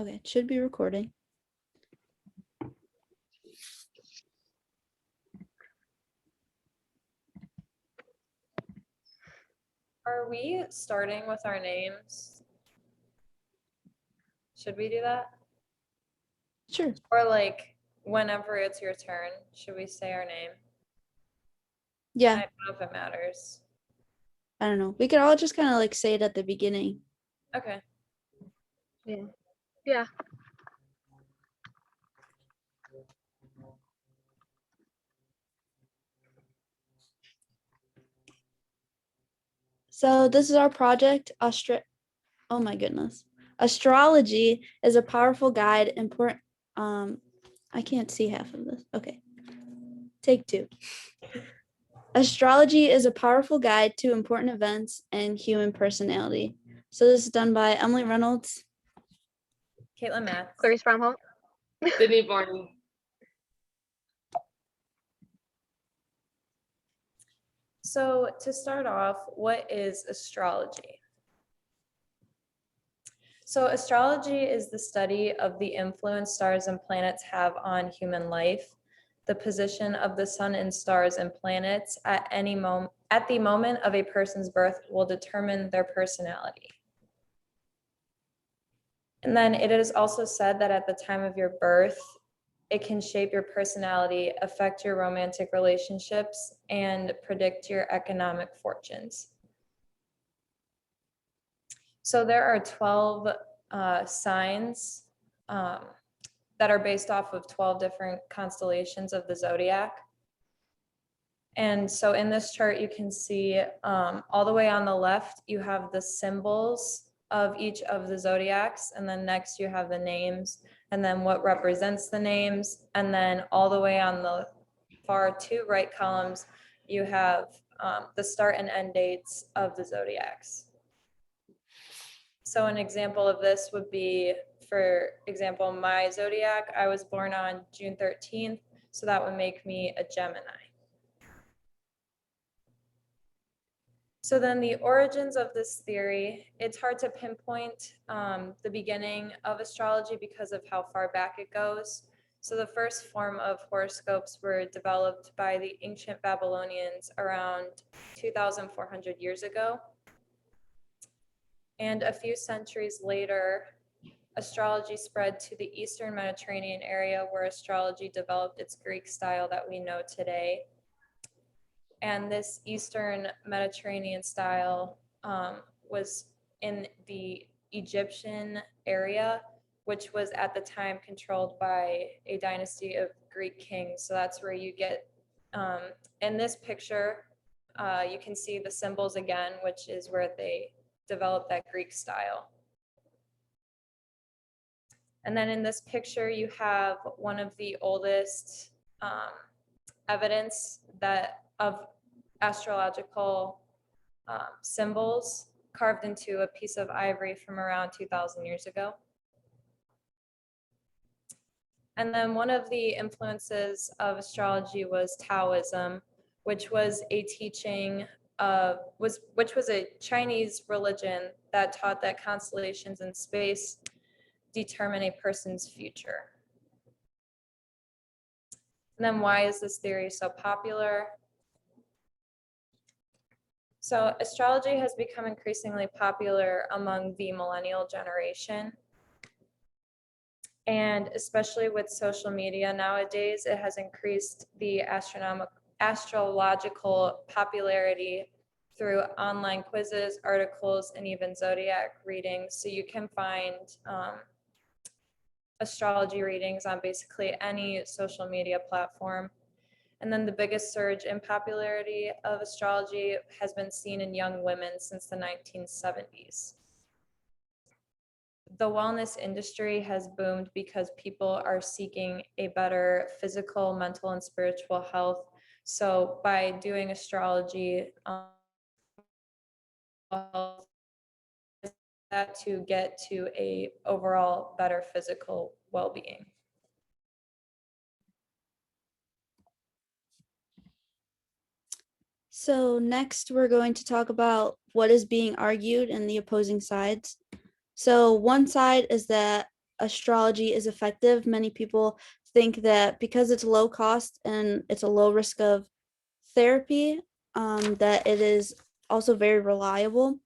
Okay, it should be recording. Are we starting with our names? Should we do that? Sure. Or like whenever it's your turn, should we say our name? Yeah, I don't know if it matters. I don't know. We could all just kind of like say it at the beginning. Okay. Yeah. So this is our project. Oh my goodness. Astrology is a powerful guide. Important. I can't see half of this. Okay. Take 2. Astrology is a powerful guide to important events and human personality. So this is done by Emily Reynolds. Caitlin Matz. Clarice Bromholt. Sydney Barney. So to start off, what is astrology? So astrology is the study of the influence stars and planets have on human life, the position of the sun and stars and planets at the moment of a person's birth will determine their personality. And then it is also said that at the time of your birth, it can shape your personality, affect your romantic relationships, and predict your economic fortunes. So there are 12 signs that are based off of 12 different constellations of the zodiac. And so in this chart, you can see all the way on the left, you have the symbols of each of the zodiacs. And then next you have the names and then what represents the names. And then all the way on the far 2 right columns, you have the start and end dates of the zodiacs. So an example of this would be, for example, my zodiac, I was born on June 13th, so that would make me a Gemini. So then the origins of this theory, it's hard to pinpoint the beginning of astrology because of how far back it goes. So the first form of horoscopes were developed by the ancient Babylonians around 2,400 years ago. And a few centuries later, astrology spread to the Eastern Mediterranean area where astrology developed its Greek style that we know today. And this Eastern Mediterranean style was in the Egyptian area, which was at the time controlled by a dynasty of Greek kings. So that's where you get, in this picture, you can see the symbols again, which is where they developed that Greek style. And then in this picture, you have one of the oldest evidence of astrological symbols carved into a piece of ivory from around 2,000 years ago. And then one of the influences of astrology was Taoism, which was a teaching which was a Chinese religion that taught that constellations in space determine a person's future. And then why is this theory so popular? So astrology has become increasingly popular among the millennial generation. And especially with social media nowadays, it has increased the astrological popularity through online quizzes, articles, and even zodiac readings. So you can find astrology readings on basically any social media platform. And then the biggest surge in popularity of astrology has been seen in young women since the 1970s. The wellness industry has boomed because people are seeking a better physical, mental, and spiritual health. So by doing astrology, that to get to a overall better physical well-being. So next we're going to talk about what is being argued in the opposing sides. So one side is that astrology is effective. Many people think that because it's low cost and it's a low risk of therapy, that it is also very reliable.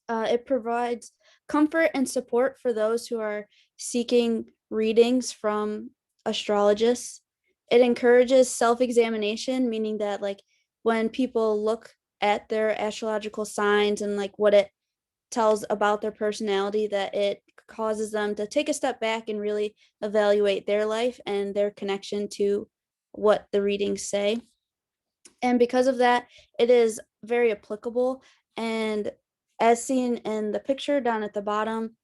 It provides comfort and support for those who are seeking readings from astrologists. It encourages self-examination, meaning that like when people look at their astrological signs and like what it tells about their personality, that it causes them to take a step back and really evaluate their life and their connection to what the readings say. And because of that, it is very applicable. And as seen in the picture down at the bottom,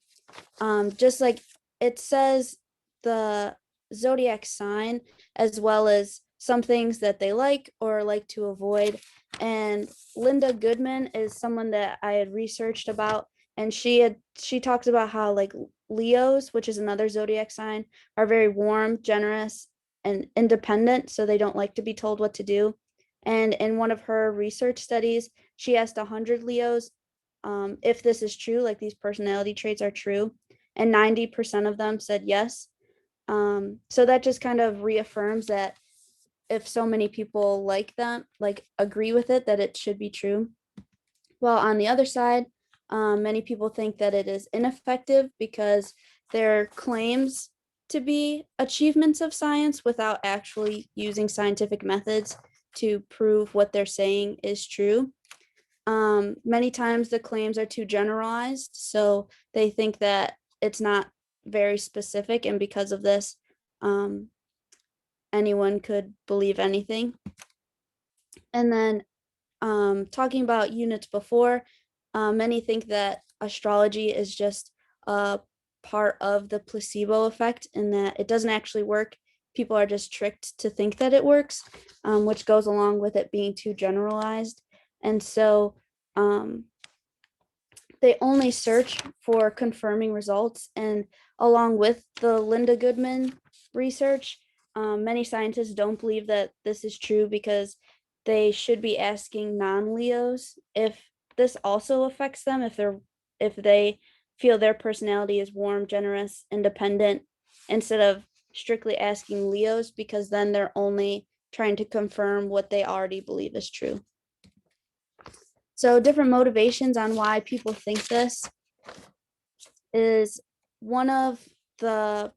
just like it says the zodiac sign, as well as some things that they like or like to avoid. And Linda Goodman is someone that I had researched about, and she talks about how like Leos, which is another zodiac sign, are very warm, generous, and independent, so they don't like to be told what to do. And in one of her research studies, she asked 100 Leos if this is true, like these personality traits are true, and 90% of them said yes. So that just kind of reaffirms that if so many people like them, like agree with it, that it should be true. While on the other side, many people think that it is ineffective because their claims to be achievements of science without actually using scientific methods to prove what they're saying is true. Many times the claims are too generalized, so they think that it's not very specific, and because of this, um, anyone could believe anything. And then talking about units before, many think that astrology is just a part of the placebo effect and that it doesn't actually work. People are just tricked to think that it works, which goes along with it being too generalized. And so they only search for confirming results. And along with the Linda Goodman research, many scientists don't believe that this is true because they should be asking non-Leos if this also affects them, if they feel their personality is warm, generous, independent, instead of strictly asking Leos, because then they're only trying to confirm what they already believe is true. So different motivations on why people think this is one of the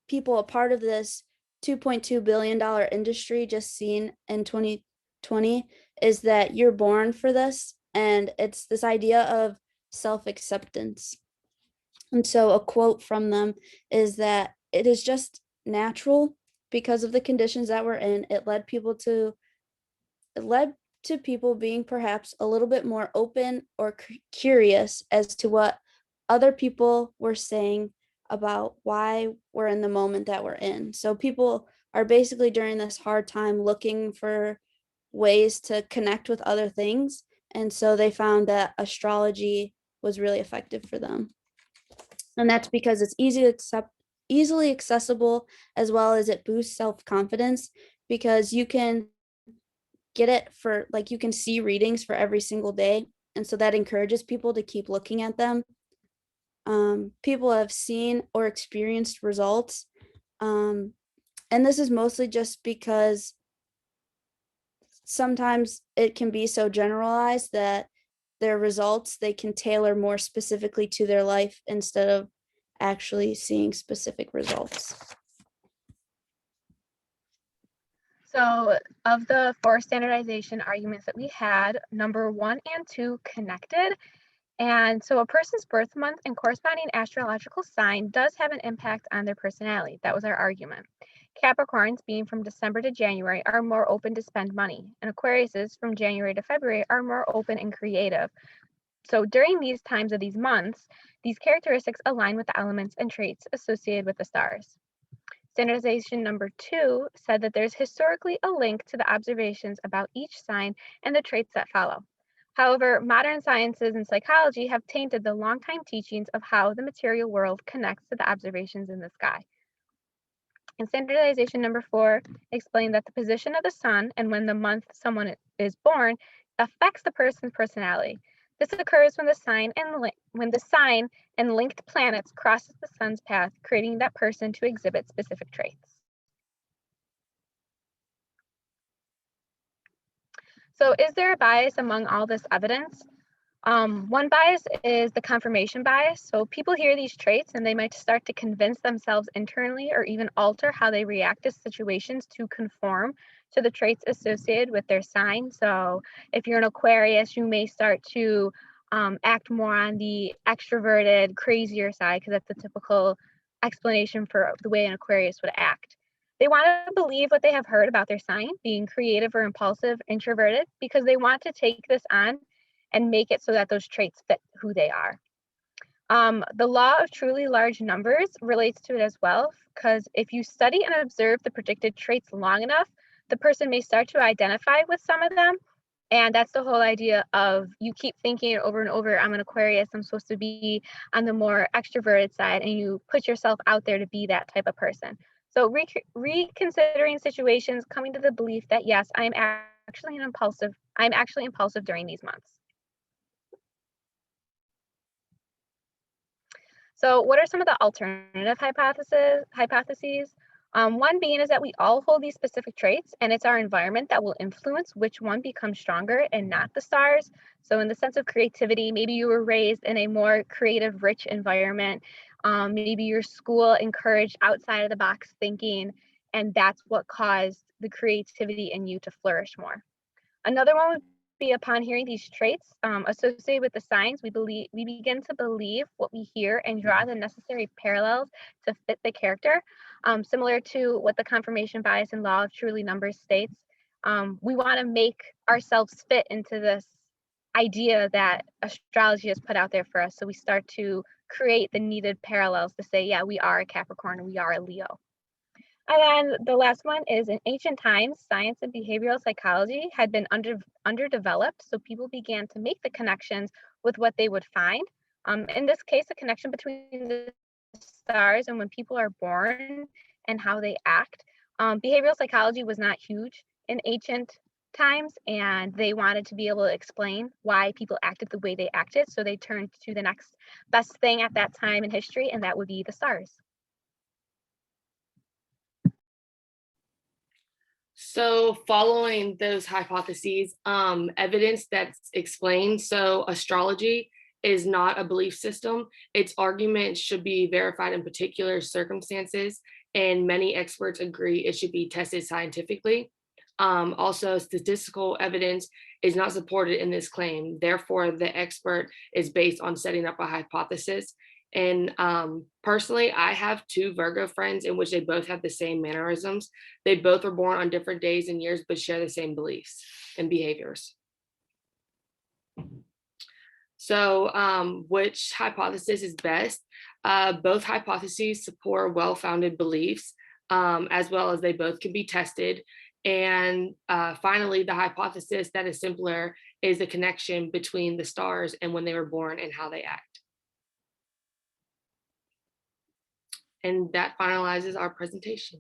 people a part of this $2.2 billion industry just seen in 2020 is that you're born for this. And it's this idea of self-acceptance. And so a quote from them is that it is just natural because of the conditions that we're in. It led to people being perhaps a little bit more open or curious as to what other people were saying about why we're in the moment that we're in. So people are basically during this hard time looking for ways to connect with other things. And so they found that astrology was really effective for them. And that's because it's easily accessible, as well as it boosts self-confidence, because you can get it for like you can see readings for every single day, and so that encourages people to keep looking at them. People have seen or experienced results, and this is mostly just because sometimes it can be so generalized that their results they can tailor more specifically to their life instead of actually seeing specific results. So of the 4 standardization arguments that we had, number 1 and 2 connected. And so a person's birth month and corresponding astrological sign does have an impact on their personality. That was our argument. Capricorns, being from December to January, are more open to spend money. And Aquariuses, from January to February, are more open and creative. So during these times of these months, these characteristics align with the elements and traits associated with the stars. Standardization number 2 said that there's historically a link to the observations about each sign and the traits that follow. However, modern sciences and psychology have tainted the longtime teachings of how the material world connects to the observations in the sky. And standardization number 4 explained that the position of the sun and when the month someone is born affects the person's personality. This occurs when the sign and linked planets crosses the sun's path, creating that person to exhibit specific traits. So is there a bias among all this evidence? One bias is the confirmation bias. So people hear these traits and they might start to convince themselves internally or even alter how they react to situations to conform to the traits associated with their sign. So if you're an Aquarius, you may start to act more on the extroverted, crazier side, because that's the typical explanation for the way an Aquarius would act. They want to believe what they have heard about their sign, being creative or impulsive, introverted, because they want to take this on and make it so that those traits fit who they are. The law of truly large numbers relates to it as well, because if you study and observe the predicted traits long enough, the person may start to identify with some of them. And that's the whole idea of you keep thinking over and over, I'm an Aquarius, I'm supposed to be on the more extroverted side, and you put yourself out there to be that type of person. So reconsidering situations, coming to the belief that yes, I'm actually impulsive during these months. So what are some of the alternative hypotheses? One being is that we all hold these specific traits, and it's our environment that will influence which one becomes stronger and not the stars. So in the sense of creativity, maybe you were raised in a more creative, rich environment. Maybe your school encouraged outside of the box thinking, and that's what caused the creativity in you to flourish more. Another one would be upon hearing these traits associated with the signs, we begin to believe what we hear and draw the necessary parallels to fit the character. Similar to what the confirmation bias and law of truly numbers states, we want to make ourselves fit into this idea that astrology has put out there for us. So we start to create the needed parallels to say, yeah, we are a Capricorn, we are a Leo. And then the last one is in ancient times, science and behavioral psychology had been underdeveloped. So people began to make the connections with what they would find. In this case, the connection between the stars and when people are born and how they act. Behavioral psychology was not huge in ancient times, and they wanted to be able to explain why people acted the way they acted. So they turned to the next best thing at that time in history, and that would be the stars. So following those hypotheses, evidence that's explained. So astrology is not a belief system. Its arguments should be verified in particular circumstances, and many experts agree it should be tested scientifically. Also, statistical evidence is not supported in this claim. Therefore, the expert is based on setting up a hypothesis. And personally, I have two Virgo friends in which they both have the same mannerisms. They both were born on different days and years, but share the same beliefs and behaviors. So which hypothesis is best? Both hypotheses support well-founded beliefs, as well as they both can be tested. And finally, the hypothesis that is simpler is the connection between the stars and when they were born and how they act. And that finalizes our presentation.